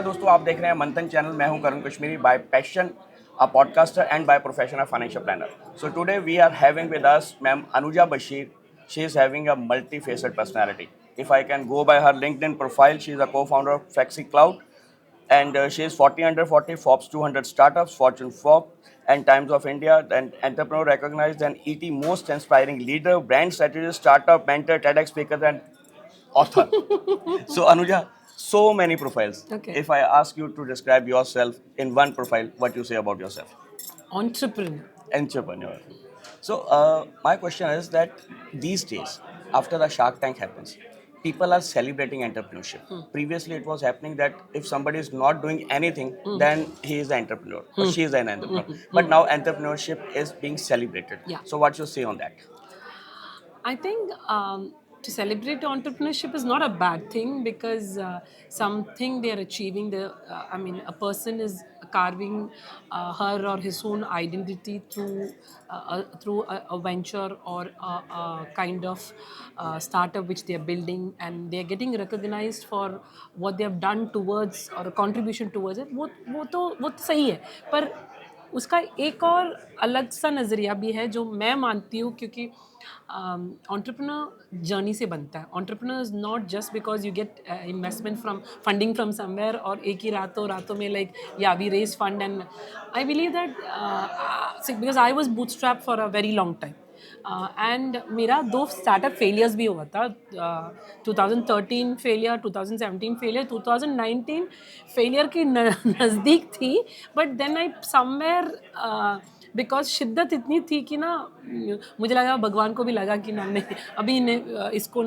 नमस्कार दोस्तों, आप देख रहे हैं मंथन चैनल। मैं हूं Karan Kashmiri, by passion a podcaster and by profession a financial planner. So today we are having with us ma'am Anuja Bashir. She is having a multifaceted personality. If I can go by her LinkedIn profile, she is a co-founder of FlexiCloud, and she is 40 under 40 Forbes 200 startups, Fortune Forbes, and Times of India, and entrepreneur recognized and ET most inspiring leader, brand strategist, startup mentor, TEDx speaker, and author. So Anuja, so many profiles. Okay. If I ask you to describe yourself in one profile, what you say about yourself? Entrepreneur. Entrepreneur. So my question is that these days, after the Shark Tank happens, people are celebrating entrepreneurship. Previously, it was happening that if somebody is not doing anything, then he is an entrepreneur or she is an entrepreneur. But now entrepreneurship is being celebrated. Yeah. So what you say on that? I think to celebrate entrepreneurship is not a bad thing because something they are achieving. A person is carving her or his own identity through a venture or a kind of startup which they are building, and they are getting recognized for what they have done towards or a contribution towards it. वो तो सही है, पर उसका एक और अलग सा नज़रिया भी है जो मैं मानती हूँ, क्योंकि entrepreneur जर्नी से बनता है. Entrepreneur is not just because you get investment from funding from somewhere और एक ही रातों में like yeah we raise fund, and I believe that because I was bootstrapped for a very long time. And मेरा 2 startup failures भी हुआ था. 2013 failure, 2017 failure, 2019 failure की नज़दीक थी, but then I somewhere because शिद्दत इतनी थी कि ना मुझे लगा, भगवान को भी लगा कि ना नहीं अभी इसको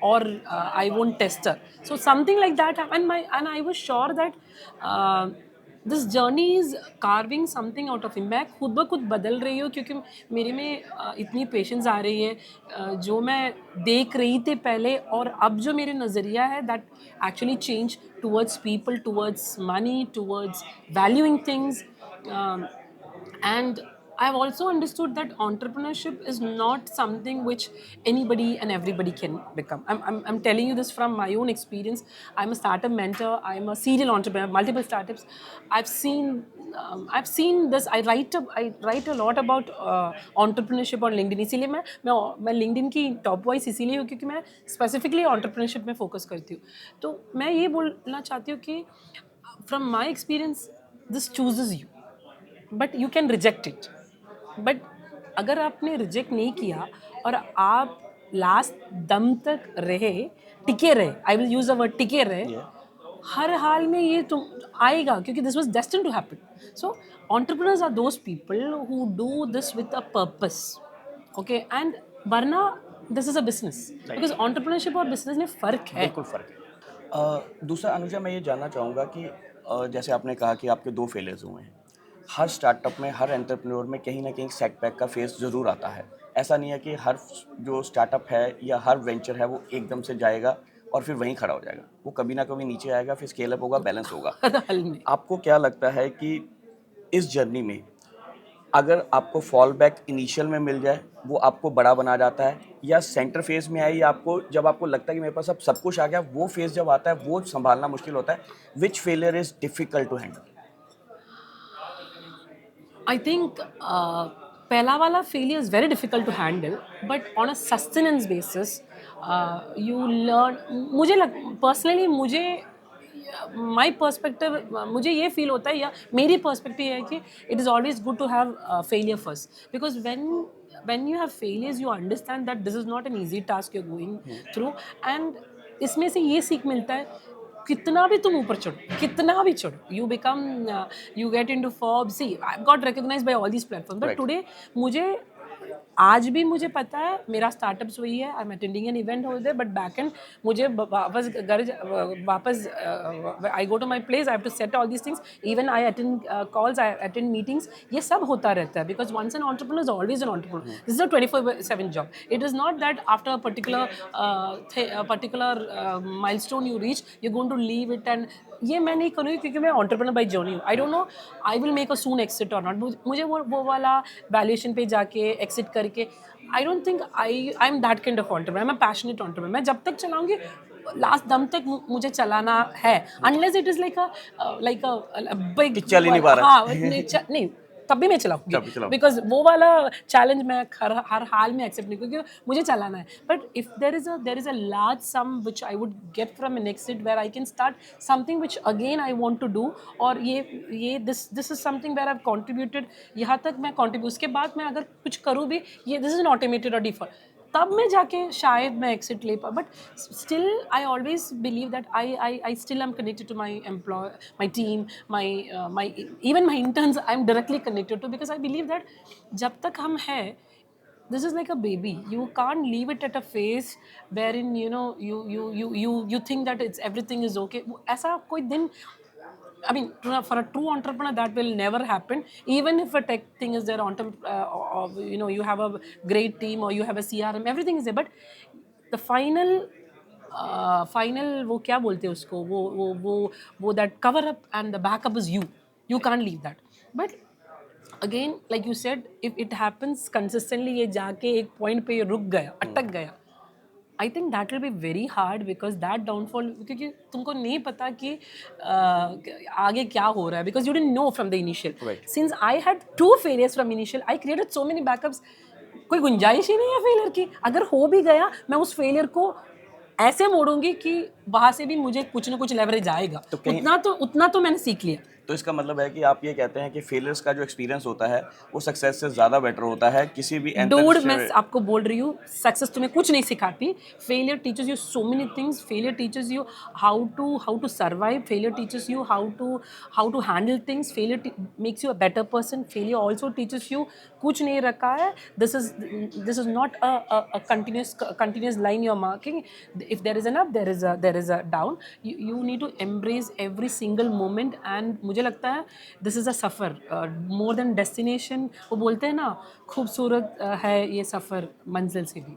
और I won't tester, so something like that and I was sure that this journey is carving something out of him. मैं खुद ब खुद बदल रही हूँ क्योंकि मेरे में इतनी पेशेंस आ रही है. जो मैं देख रही थी पहले और अब जो मेरे नज़रिया है, that actually change towards people, towards money, towards valuing things. And I've also understood that entrepreneurship is not something which anybody and everybody can become. I'm telling you this from my own experience. I'm a startup mentor. I'm a serial entrepreneur, multiple startups. I've seen this. I write a lot about entrepreneurship on LinkedIn. इसीलिए मैं LinkedIn की top wise इसीलिए हूँ क्योंकि मैं specifically entrepreneurship में focus करती हूँ. तो मैं ये बोलना चाहती हूँ कि from my experience, this chooses you. But you can reject it. But अगर आपने रिजेक्ट नहीं किया और आप लास्ट दम तक रहे, टिके रहे, I will use a word टिके रहे, हर हाल में ये तुम आएगा क्योंकि this was destined to happen. So entrepreneurs are those people who do this with a purpose. Okay, and वरना this is a business, because entrepreneurship और बिजनेस में फ़र्क है. बिल्कुल फ़र्क है. दूसरा अनुजा, मैं ये जानना चाहूँगा कि जैसे आपने कहा कि आपके 2 फेलियर्स हुए हैं. हर स्टार्टअप में, हर एंटरप्रेन्योर में कहीं ना कहीं सेटबैक का फेस ज़रूर आता है. ऐसा नहीं है कि हर जो स्टार्टअप है या हर वेंचर है वो एकदम से जाएगा और फिर वहीं खड़ा हो जाएगा. वो कभी ना कभी नीचे आएगा, फिर स्केल अप होगा, बैलेंस होगा. हल में आपको क्या लगता है कि इस जर्नी में अगर आपको फॉल बैक इनिशियल में मिल जाए, वो आपको बड़ा बना जाता है, या सेंटर फेज में आए, या आपको जब आपको लगता है कि मेरे पास अब सब कुछ आ गया, वो फेज जब आता है वो संभालना मुश्किल होता है? Which failure is difficult to handle? I think पहला वाला failure is very difficult to handle, but on a sustenance basis, you learn. Personally मुझे my perspective, मुझे ये feel होता है, या मेरी perspective है कि it is always good to have failure first, because when you have failures you understand that this is not an easy task you're going through, and इसमें से ये सीख मिलता है कितना भी तुम ऊपर चढ़ो, कितना भी चढ़ो, you become, you get into Forbes. See I got recognised by all these platform, but Right. Today मुझे आज भी मुझे पता है मेरा स्टार्टअप्स वही है. I am attending an event हो देयर, बट बैक एंड मुझे वापस I go to my place, I have to set all these things, even I attend calls, I attend meetings. ये सब होता रहता है because once an entrepreneur is always an entrepreneur. This is a 24/7 job. It is not that after a particular milestone you reach you going to leave it. And ये मैं नहीं करूँगी क्योंकि मैं एंटरप्रेन्योर बाई जर्नी हूँ. I don't know I will make a soon exit और not. मुझे वो वाला वैल्यूएशन पे जाके एक्सिट करके, I don't think I am that kind of entrepreneur. मैं पैशनेट एंटरप्रेन्योर. मैं जब तक चलाऊंगी लास्ट दम तक मुझे चलाना है, unless it is like a big, कि चल ही नहीं पा रहा हाँ नहीं तब भी मैं चलाऊंगी, तब भी चलाओ। बिकॉज वो वाला चैलेंज मैं हर हाल में एक्सेप्ट नहीं, क्योंकि मुझे चलाना है. But if there is a large sum which I would get from an exit where I can start something which again I want to do, और ये this is something where I have contributed, यहाँ तक मैं contribute, उसके बाद मैं अगर कुछ करूँ भी, ये दिस इज ऑटोमेटेड और डिफॉल्ट, तब मैं जाके शायद मैं एक्सिट ले पाऊँ. But still I always believe that I still am connected to my employ, my team, my even my interns I am directly connected to, because I believe that जब तक हम हैं, this is like a baby. You can't leave it at a phase wherein you think that it's everything is okay. ऐसा कोई दिन, I mean, for a true entrepreneur, that will never happen. Even if a tech thing is there, you have a great team or you have a CRM, everything is there. But the final वो क्या बोलते हैं उसको, वो that cover up and the backup is you. You can't leave that. But again, like you said, if it happens consistently, ये जाके एक point पे ये रुक गया, अटक गया, I think that will be very hard, because that downfall, क्योंकि तुमको नहीं पता कि आगे क्या हो रहा है, because you didn't know from the initial. Right. Since I had 2 failures from initial, I created so many backups. कोई गुंजाइश ही नहीं है फेलियर की. अगर हो भी गया, मैं उस फेलियर को ऐसे मोड़ूंगी कि वहां से भी मुझे कुछ ना कुछ लेवरेज आएगा. तो कहीं- उतना तो मैंने सीख लिया. तो इसका मतलब है कि आप ये कहते हैं कि फेलियर्स का जो एक्सपीरियंस होता है वो सक्सेस से ज़्यादा बेटर होता है किसी भी डूड, मैं आपको बोल रही हूँ, सक्सेस तुम्हें कुछ नहीं सिखाती. Failure teaches you so many things. Failure teaches you how to survive. Failure teaches you how to handle things. Failure makes you a better person. Failure also teaches you कुछ नहीं रखा है. This is not a continuous line you are marking. If there is an up, there is a down. You need to embrace every single moment. And मुझे लगता है this is a suffer more than destination. वो बोलते हैं ना, खूबसूरत है ये सफ़र मंजिल से भी.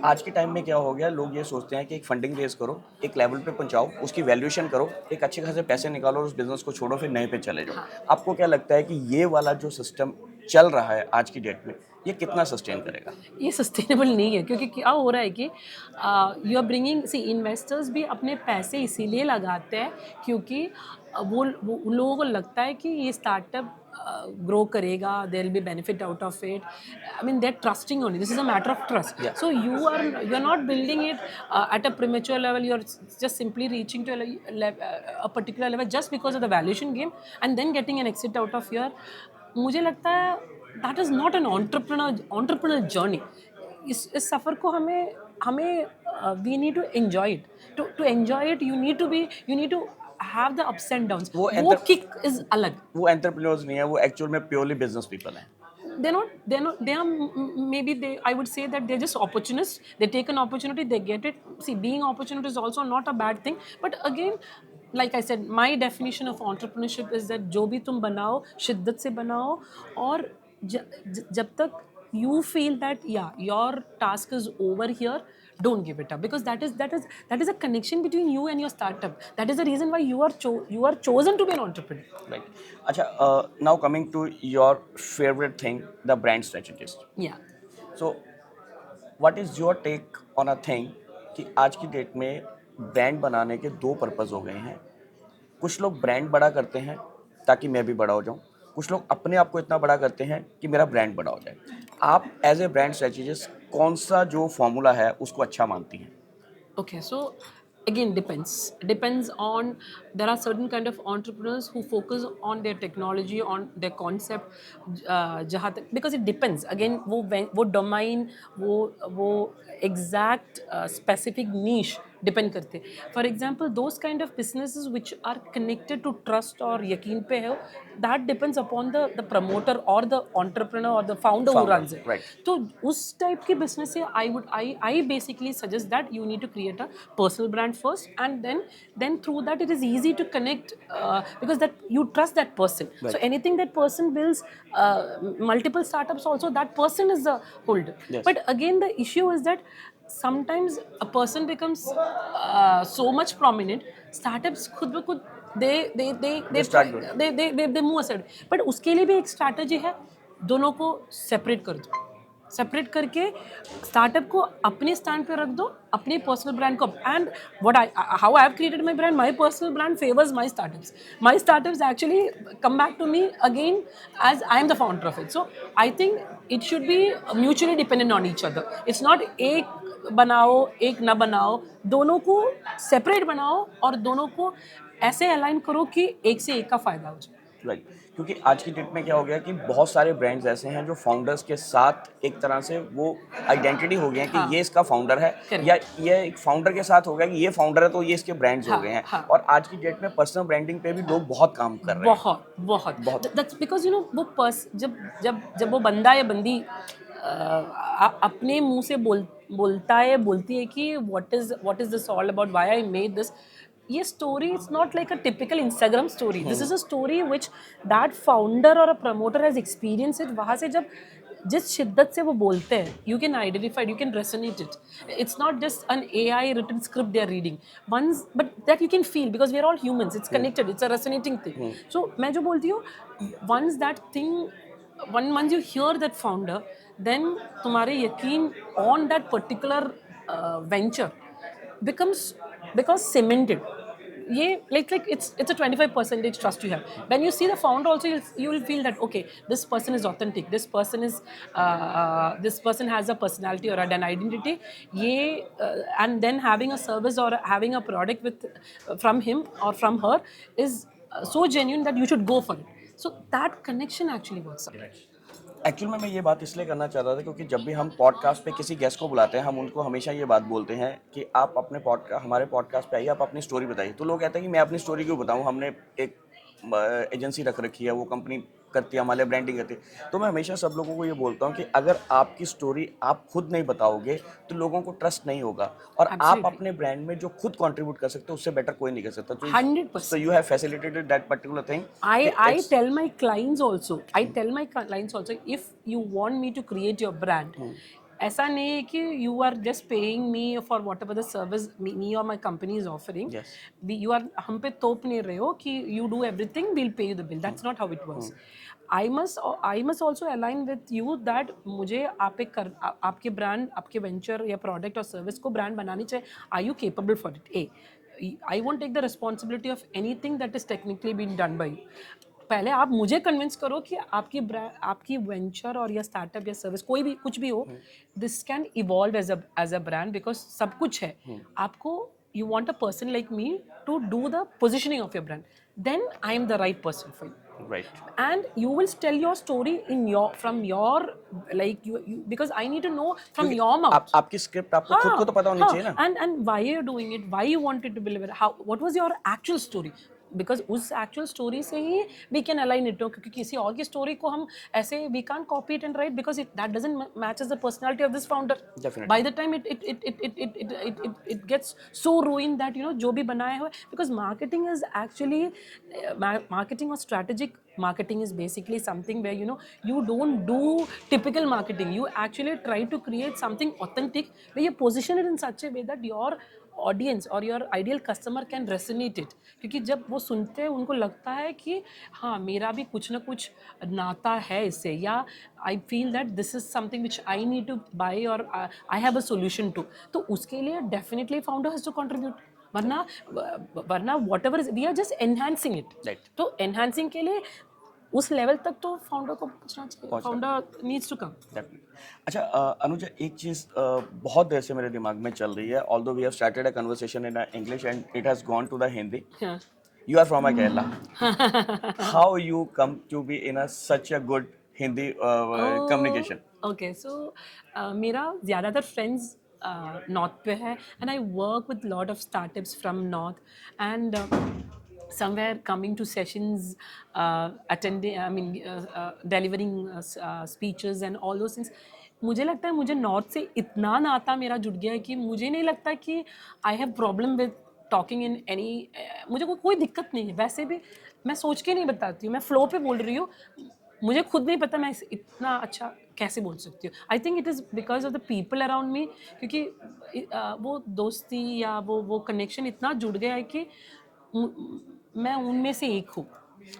आज के टाइम में क्या हो गया, लोग ये सोचते हैं कि एक फंडिंग रेज करो, एक लेवल पे पहुंचाओ, उसकी वैल्यूएशन करो, एक अच्छे खासे पैसे निकालो और उस बिजनेस को छोड़ो, फिर नए पे चले जाओ. आपको क्या लगता है कि ये वाला जो सिस्टम चल रहा है आज की डेट में, ये कितना सस्टेन करेगा? ये सस्टेनेबल नहीं है, क्योंकि क्या हो रहा है कि you are bringing, see investors भी अपने पैसे इसीलिए लगाते हैं क्योंकि वो उन लोगों को लगता है कि ये स्टार्टअप ग्रो करेगा, there will be benefit out of it. I mean they are trusting only. This is a matter of trust. Yeah. So you are not building it at a premature level. You are just simply reaching to a particular level just because of the valuation game and then getting an exit out of here. मुझे लगता है that is not an entrepreneur journey. इस सफ़र को हमें we need to enjoy it. To enjoy it, you need to have the ups and downs. वो kick is अलग. वो entrepreneurs नहीं है, वो एक्चुअल में प्योरली बिजनेस पीपल हैं. They are maybe I would say that they're just opportunists. They take an opportunity, they get it. See, being opportunist is also not a bad thing. But again, like I said, my definition of entrepreneurship is that जो भी तुम बनाओ, शिद्दत से बनाओ, और जब तक you feel that your task is over here, don't give it up, because that is a connection between you and your startup. That is the reason why you are chosen to be an entrepreneur. Right. अच्छा, now coming to your favorite thing, the brand strategist. Yeah. So what is your take on a thing कि आज की date में brand बनाने के 2 purpose हो गए हैं. कुछ लोग ब्रांड बड़ा करते हैं ताकि मैं भी बड़ा हो जाऊं, कुछ लोग अपने आप को इतना बड़ा करते हैं कि मेरा ब्रांड बड़ा हो जाए. आप एज ए ब्रांड स्ट्रेटेजिस्ट कौन सा जो फॉर्मूला है उसको अच्छा मानती हैं? Okay, so again, depends on, there are certain kind of entrepreneurs who focus on their technology, on their concept, जहाँ तक, because it depends again, वो domain, वो exact specific niche डिपेंड करते. For example those kind of businesses which are connected to trust और यकीन पे है, that depends upon the promoter और द एंटरप्रेन्योर और the founder who runs it. तो उस टाइप के बिजनेस से I basically suggest that you need to create a personal brand first, and then through that it is easy to connect, because that you trust that person. So anything that person builds, multiple startups also, that person is the holder. But again, the issue is that sometimes a person becomes so much prominent, startups खुद ब खुद they move aside. But उसके लिए भी एक strategy है, दोनों को separate कर दो. सेपरेट करके स्टार्टअप को अपने स्टैंड पे रख दो, अपने पर्सनल ब्रांड को. And what I how I have created my brand, my personal brand favours my startups actually come back to me again as I am the founder of it. So I think it should be mutually dependent on each other. It's not एक बनाओ एक ना बनाओ, दोनों को separate बनाओ और दोनों को ऐसे अलाइन करो कि एक से एक का फायदा हो जाए. राइट, क्योंकि आज की डेट में क्या हो गया कि बहुत सारे ब्रांड्स ऐसे हैं जो फाउंडर्स के साथ एक तरह से वो आइडेंटिटी हो गए हैं कि हाँ. ये इसका फाउंडर है, Correct. या ये एक फाउंडर के साथ हो गया कि ये फाउंडर है तो ये इसके ब्रांड्स हो हाँ, गए हैं. हाँ. और आज की डेट में पर्सनल ब्रांडिंग पे भी लोग बहुत काम कर रहे हैं. बहुत बहुत बहुत. दैट्स बिकॉज यू नो वो जब जब जब वो बंदा या बंदी अपने मुंह से बोलता है बोलती है कि what is this all about, why I made this. ये story it's not like a typical Instagram story. This is a story which that founder और a promoter has experience it. वहाँ से जब जिस शिद्दत से वो बोलते हैं, you can identified, you can resonate it. It's not just an AI written script they are reading once, but that you can feel because we are all humans. It's connected, it's a resonating thing. So मैं जो बोलती हूँ, once that thing, once you hear that founder, then तुम्हारे यकीन on that particular venture becomes cemented. ये like it's a 25% trust you have. When you see the founder also, you will feel that okay, this person is authentic, this person has a personality or an identity. ये and then having a service or having a product with from him or from her is so genuine that you should go for it. So that connection actually works out. Actual में मैं ये बात इसलिए करना चाहता था क्योंकि जब भी हम पॉडकास्ट पे किसी गेस्ट को बुलाते हैं हम उनको हमेशा ये बात बोलते हैं कि आप अपने हमारे पॉडकास्ट पे आइए, आप अपनी स्टोरी बताइए. तो लोग कहते हैं कि मैं अपनी स्टोरी क्यों बताऊं, हमने एक एजेंसी रख रखी है, वो कंपनी करती है, हमारे ब्रांडिंग करती है. तो मैं हमेशा सब लोगों को ये बोलता हूँ कि अगर आपकी स्टोरी आप खुद नहीं बताओगे तो लोगों को ट्रस्ट नहीं होगा. और आप Absolutely. अपने ब्रांड में जो खुद कंट्रीब्यूट कर सकते हो उससे बेटर कोई नहीं कर सकता. 100%. So you have facilitated that particular thing. I tell my clients also, if you want me to create your brand, ऐसा नहीं है कि you are just paying me for whatever the service me or my company is offering. Yes. You are हम पे तोप नहीं रहे हो कि you do everything, we'll pay you the bill. That's not how it works. I must also align with you that मुझे आपके brand, आपके वेंचर या प्रोडक्ट और सर्विस को ब्रांड बनानी चाहिए. Are you capable for it? I won't take the responsibility of anything that is technically being done by you. पहले आप मुझे कन्विंस करो कि आपकी वेंचर और या स्टार्टअप या सर्विस कोई भी कुछ भी हो, this can evolve as a brand because सब कुछ है. आपको you want a person like me to do the positioning of your brand, then I am the right person for you. Right. And you will tell your story from your like you because I need to know from your mouth. आपकी script आपको खुद को तो पता होनी चाहिए ना. And why you're doing it, why you wanted to believe it, what was your actual story, because उस एक्चुअल स्टोरी से ही वी कैन अलाइन इट. क्योंकि किसी और की स्टोरी को हम ऐसे we can copy it and write because that doesn't matches the personality of this founder. By the time it gets so ruin that you know जो भी बनाया हुआ, because marketing is actually marketing और strategic marketing is basically something where you know you don't do typical marketing, you actually try to create something authentic where you position it in such a way that your audience और your ideal customer can resonate it. क्योंकि जब वो सुनते हैं उनको लगता है कि हाँ मेरा भी कुछ ना कुछ नाता है इससे, या I feel that this is something which I need to buy और I have a solution to. तो उसके लिए definitely founder has to contribute. वरना whatever we are just enhancing it. तो एनहांसिंग के लिए उस लेवल तक तो फाउंडर को पहुंचना चाहिए. Founder needs to come. अच्छा अनुजा, एक चीज़ बहुत देर से मेरे दिमाग में चल रही है. Although we have started a conversation in English and it has gone to the Hindi. You are from Kerala. How you come to be in such a good Hindi communication? Okay, so मेरा ज़्यादातर फ्रेंड्स नॉर्थ पे है and I work with lot of startups from north and somewhere coming to sessions, delivering speeches and all those things. मुझे लगता है मुझे north से इतना नाता मेरा जुड़ गया है कि मुझे नहीं लगता कि I have problem with talking in any. मुझे कोई दिक्कत नहीं है. वैसे भी मैं सोच के नहीं बताती हूँ, मैं फ्लो पे बोल रही हूँ. मुझे खुद नहीं पता मैं इतना अच्छा कैसे बोल सकती हूँ. आई think it is because of the people around me, क्योंकि वो दोस्ती या वो कनेक्शन इतना जुड़ गया है कि मैं उनमें से एक हूँ.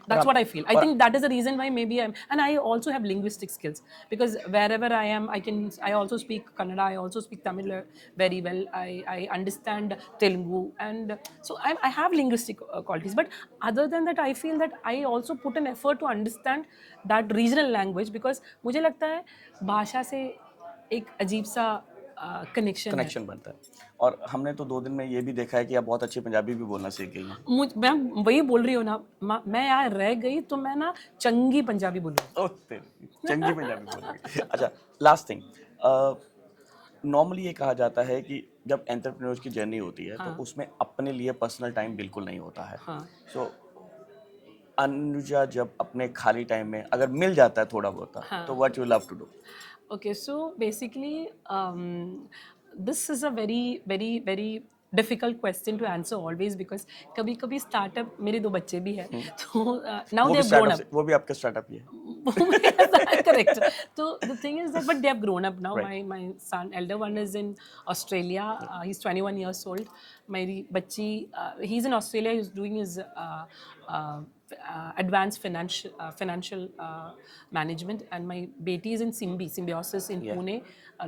That's what I feel. I think that is the reason why maybe and I also have linguistic skills because wherever I am, I also speak Kannada, I also speak Tamil very well. I understand Telugu, and so I have linguistic qualities. But other than that, I feel that I also put an effort to understand that regional language because मुझे लगता है भाषा से एक अजीब सा connection है. Connection बनता है। और हमने तो 2 दिन में ये भी देखा है कि आप बहुत अच्छी पंजाबी भी बोलना सीख गई हैं। मैं वही बोल रही हूँ ना, मैं यहाँ रह गई तो मैं ना चंगी पंजाबी बोलूँ. ओह तेरी, चंगी पंजाबी बोलोगे। अच्छा, लास्ट थिंग, नॉर्मली ये कहा जाता है कि जब एंटरप्रेन्योर्स की जर्नी होती है तो उसमें अपने लिए पर्सनल टाइम बिल्कुल नहीं होता है। सो अनुजा जब अपने खाली टाइम में अगर मिल जाता है थोड़ा बहुत तो what you love to do? Okay, so basically, this is a very difficult question to answer always because कभी कभी startup मेरे 2 बच्चे भी हैं तो now they have grown up. वो भी आपके स्टार्टअप ही है। Correct. So the thing is that, but they have grown up now. Right. My son, elder one, is in Australia. He's 21 years old. My bachchi, he's in Australia. He's doing his advanced financial management, and my beti is in Symbiosis in Pune,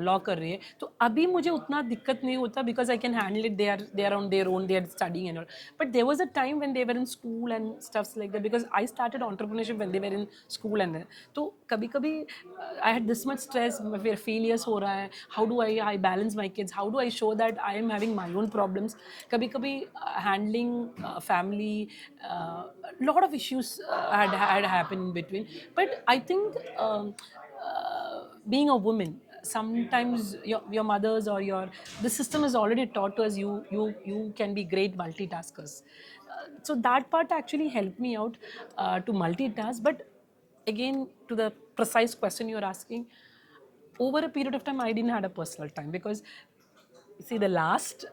law कर रही है. तो अभी मुझे उतना दिक्कत नहीं होता because I can handle it. They are on their own. They are studying and all. But there was a time when they were in school and stuffs like that because I started entrepreneurship when they were in school and तो कभी कभी I had this much stress. मेरे failures हो रहा है. How do I balance my kids? How do I show that I am having my own problems? कभी कभी handling family, lot of issues had happened in between. But I think being a woman, sometimes your mothers or the system has already taught us you can be great multitaskers. So that part actually helped me out to multitask. But again, to the precise question you're asking, over a period of time I didn't had a personal time because see the last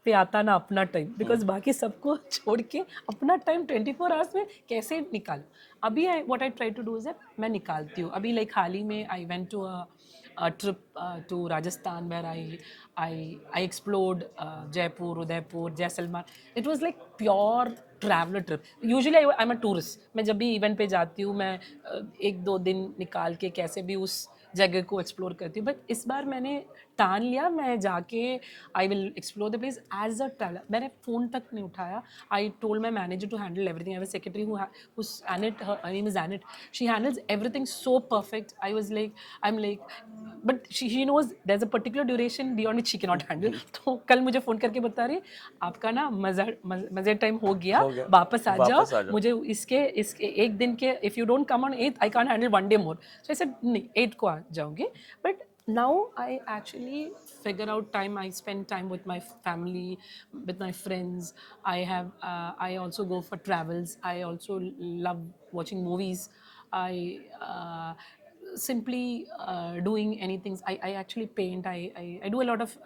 पे आता ना अपना time because बाकी सबको छोड़ के अपना time 24 hours में कैसे निकालूं. अभी what I try to do is that मैं निकालती हूँ. अभी लाइक हाल ही में I went to a trip to Rajasthan where I explored Jaipur, Udaipur, Jaisalmer. It was like pure traveler trip. Usually I'm a tourist. मैं जब भी इवेंट पे जाती हूँ मैं 1-2 दिन निकाल के कैसे भी उस जगह को एक्सप्लोर करती हूँ. बट इस बार मैंने ठान लिया मैं जाके I will explore the place as a traveller. मैंने फ़ोन तक नहीं उठाया. I told my manager to handle everything. I have a secretary who's Annette, her name is Annette. She handles everything so perfect. I'm like, but she knows there's a particular duration beyond which she cannot handle. तो कल मुझे phone करके बता रही आपका ना मज़े time हो गया वापस आ जाओ. मुझे इसके एक दिन के if you don't come on 8th I can't handle one day more. So I said नहीं 8 को आ जाऊँगी. But now I actually figure out time. I spend time with my family, with my friends. I also go for travels. I also love watching movies. I simply doing anything. I actually paint. I do a lot of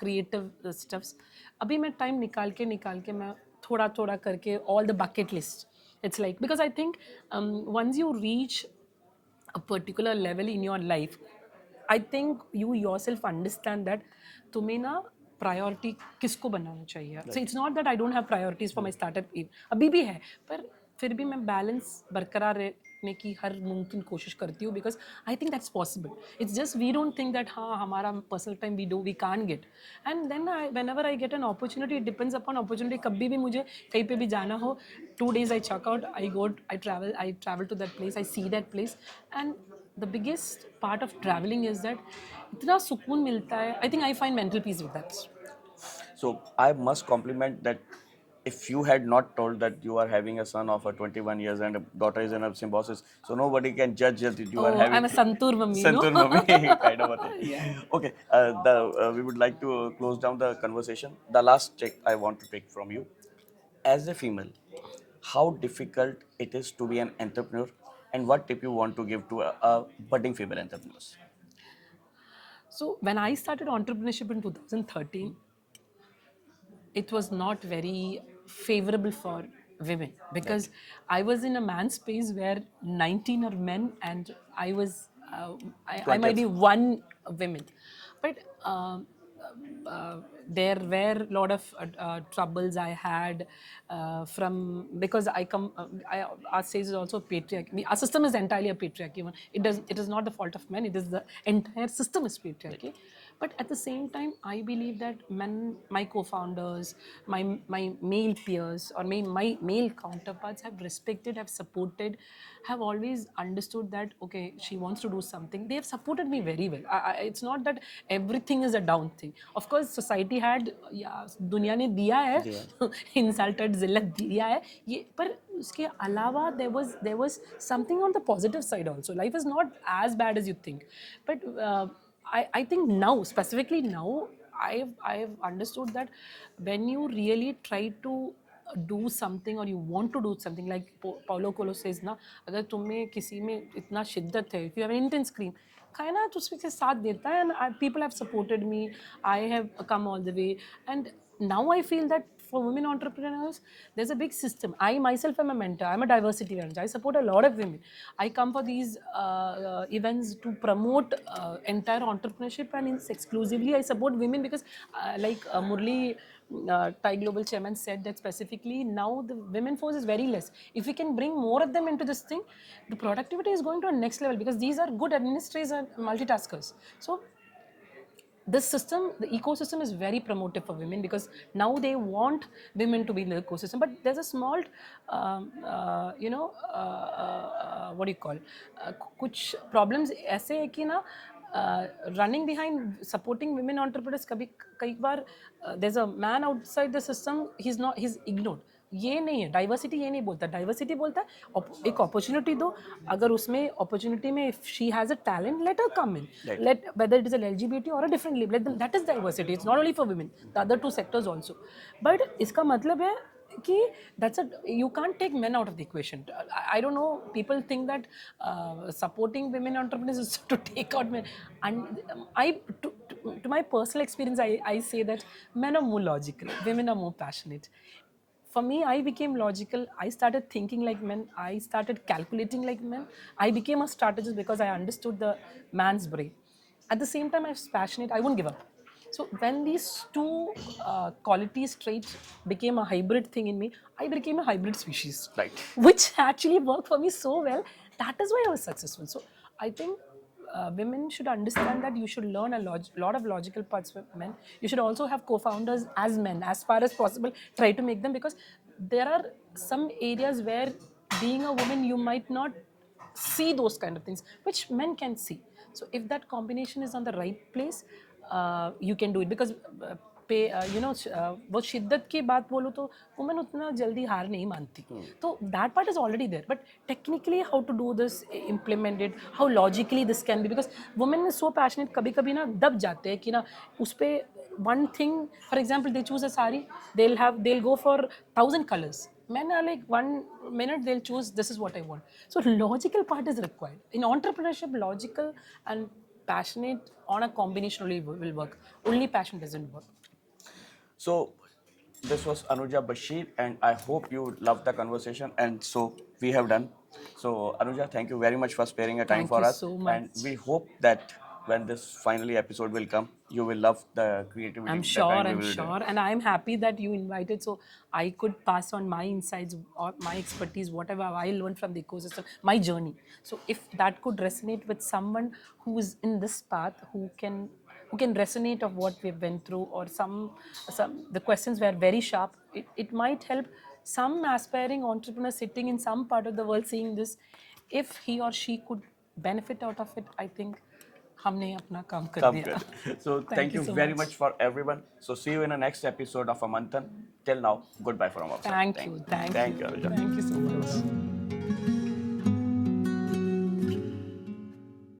creative stuffs. अभी मैं time निकाल के मैं थोड़ा करके all the bucket list. It's like because I think once you reach a particular level in your life, I think you yourself understand that तुम्हें ना priority किसको बनाना चाहिए. So it's not that I don't have priorities for my startup. अभी भी है पर फिर भी मैं बैलेंस बरकरार रखने की हर मुमकिन कोशिश करती हूँ because I think that's possible. It's just we don't think that हाँ हमारा personal time we can't get. And then whenever I get an opportunity, it depends upon opportunity. कभी भी मुझे कहीं पे भी जाना हो, 2 days I check out, I travel to that place, I see that place. And the biggest part of traveling is that इतना सुकून मिलता है. I think I find mental peace with that. So I must compliment that if you had not told that you are having a son of 21 years and a daughter is in a symbiosis, so nobody can judge that you are having. I'm a Santur mummy. Santur mummy kind of a thing. Yeah. Okay. We would like to close down the conversation. The last check I want to take from you, as a female, how difficult it is to be an entrepreneur, and what tip you want to give to a budding female entrepreneurs? So when I started entrepreneurship in 2013, it was not very favorable for women because I was in a man's space where 19 are men and I was I might be one woman. But there were a lot of troubles I had from because I come. Our stage is also patriarchy. Our system is entirely a patriarchy. It does. It is not the fault of men. It is the entire system is patriarchy. But at the same time, I believe that men, my co-founders, my male peers, or my male counterparts have respected, have supported, have always understood that okay, she wants to do something. They have supported me very well. It's not that everything is a down thing. Of course, society had दुनिया ने दिया है insulted जिल्लत दिया है ये पर उसके अलावा there was something on the positive side also. Life is not as bad as you think, but I think now, specifically now, I've understood that when you really try to do something or you want to do something, like Paulo Coelho says ना, अगर तुम्हें किसी में इतना शिद्दत है, if you have an intense cream, खाए ना तो उसके साथ देता है, and people have supported me, I have come all the way, and now I feel that for women entrepreneurs, there's a big system. I myself am a mentor. I'm a diversity manager. I support a lot of women. I come for these events to promote entire entrepreneurship, and exclusively I support women because, like Murli, Thai Global Chairman said that specifically now the women force is very less. If we can bring more of them into this thing, the productivity is going to a next level because these are good administrators and multitaskers. So this system, the ecosystem is very promotive for women because now they want women to be in the ecosystem. But there's a small, what do you call? कुछ problems ऐसे है कि ना running behind supporting women entrepreneurs कई बार there's a man outside the system, he's ignored. ये नहीं है diversity, ये नहीं बोलता. डाइवर्सिटी बोलता है एक अपॉर्चुनिटी दो, अगर उसमें अपॉर्चुनिटी में if she has a talent, let her come in, let whether it is L G B T और a different let them, that is diversity. It's not only for women, the other two sectors also. But इसका मतलब है कि that's a, you can't take men out of the equation. I don't know, people think that supporting women entrepreneurs is to take out men, and to my personal experience, I say that men are more logical, women are more passionate. For me, I became logical. I started thinking like men. I started calculating like men. I became a strategist because I understood the man's brain. At the same time, I was passionate. I wouldn't give up. So when these two qualities, traits became a hybrid thing in me, I became a hybrid species. Right. Which actually worked for me so well. That is why I was successful. So I think women should understand that you should learn a lot of logical parts with men. You should also have co-founders as men, as far as possible. Try to make them, because there are some areas where being a woman, you might not see those kind of things, which men can see. So if that combination is on the right place, you can do it. Because वो शिद्दत की बात बोलो तो women उतना जल्दी हार नहीं मानती, तो that part is already there. But technically how to do this, implemented, how logically this can be, because women is so passionate, कभी कभी ना दब जाते हैं कि ना उस पर one thing. For example, they choose a sari, they'll go for 1,000 colors. Men are like 1 minute they'll choose, this is what I want. So logical part is required in entrepreneurship. Logical and passionate on a combination only will work. Only passion doesn't work. So this was Anuja Bashir, and I hope you loved the conversation, and so we have done. So Anuja, thank you very much for sparing a time Thank for you us, so much. and we hope that when this finally episode will come, you will love the creativity. I'm sure, and I'm happy that you invited, so I could pass on my insights or my expertise, whatever I learned from the ecosystem, my journey. So if that could resonate with someone who is in this path, who can resonate of what we've been through, or some the questions were very sharp. It might help some aspiring entrepreneur sitting in some part of the world seeing this. If he or she could benefit out of it, I think हमने अपना काम कर दिया. So thank you so very much for everyone. So see you in the next episode of Amantan. Till now, goodbye from our side. Thank you, Anuja. thank you so much.